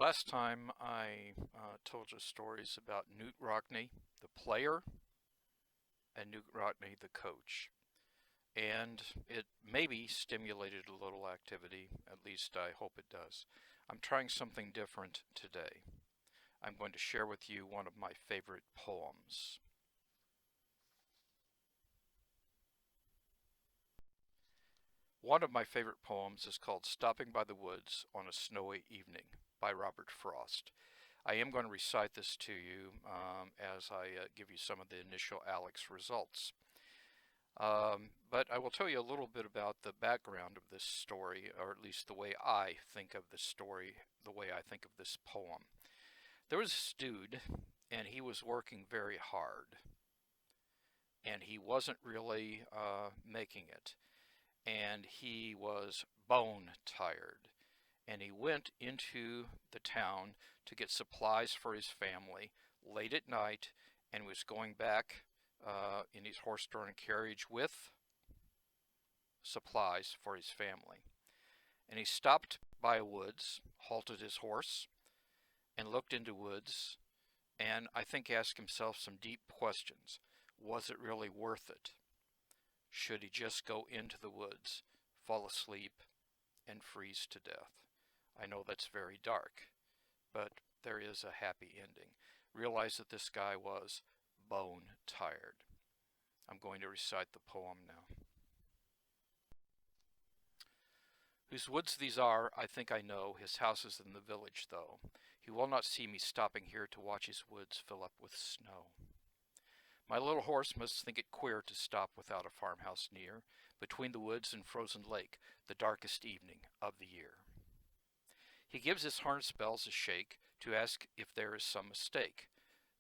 Last time I told you stories about Newt Rockne, the player, and Newt Rockne, the coach. And it maybe stimulated a little activity, at least I hope it does. I'm trying something different today. I'm going to share with you one of my favorite poems. One of my favorite poems is called Stopping by the Woods on a Snowy Evening by Robert Frost. I am going to recite this to you as I give you some of the initial ALEKS results. But I will tell you a little bit about the background of this story, or at least the way I think of this story, the way I think of this poem. There was this dude, and he was working very hard, and he wasn't really making it, and he was bone tired, and he went into the town to get supplies for his family late at night, and was going back in his horse-drawn carriage with supplies for his family. And he stopped by a woods, halted his horse, and looked into woods, and I think asked himself some deep questions. Was it really worth it? Should he just go into the woods, fall asleep, and freeze to death? I know that's very dark, but there is a happy ending. Realize that this guy was bone tired. I'm going to recite the poem now. Whose woods these are, I think I know. His house is in the village, though. He will not see me stopping here to watch his woods fill up with snow. My little horse must think it queer to stop without a farmhouse near, between the woods and frozen lake, the darkest evening of the year. He gives his harness bells a shake to ask if there is some mistake.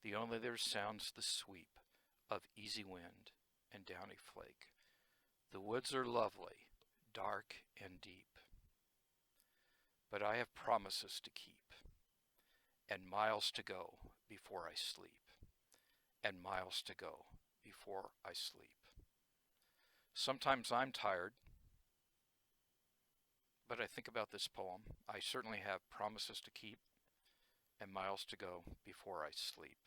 The only there sounds the sweep of easy wind and downy flake. The woods are lovely, dark and deep. But I have promises to keep, and miles to go before I sleep, and miles to go before I sleep. Sometimes I'm tired, but I think about this poem. I certainly have promises to keep and miles to go before I sleep.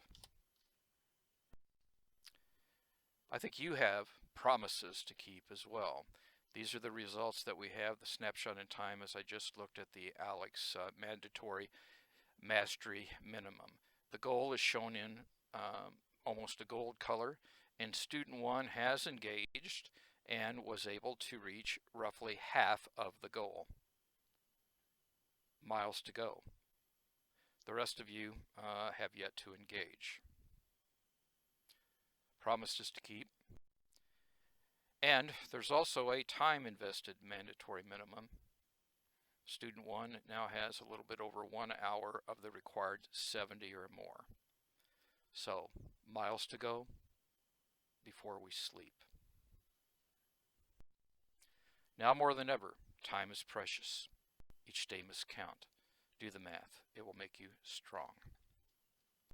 I think you have promises to keep as well. These are the results that we have, the snapshot in time as I just looked at the ALEKS mandatory mastery minimum. The goal is shown in almost a gold color, and student 1 has engaged and was able to reach roughly half of the goal. Miles to go. The rest of you have yet to engage. Promises to keep. And there's also a time invested mandatory minimum. Student 1 now has a little bit over 1 hour of the required 70 or more. So, miles to go before we sleep. Now more than ever, time is precious. Each day must count. Do the math. It will make you strong.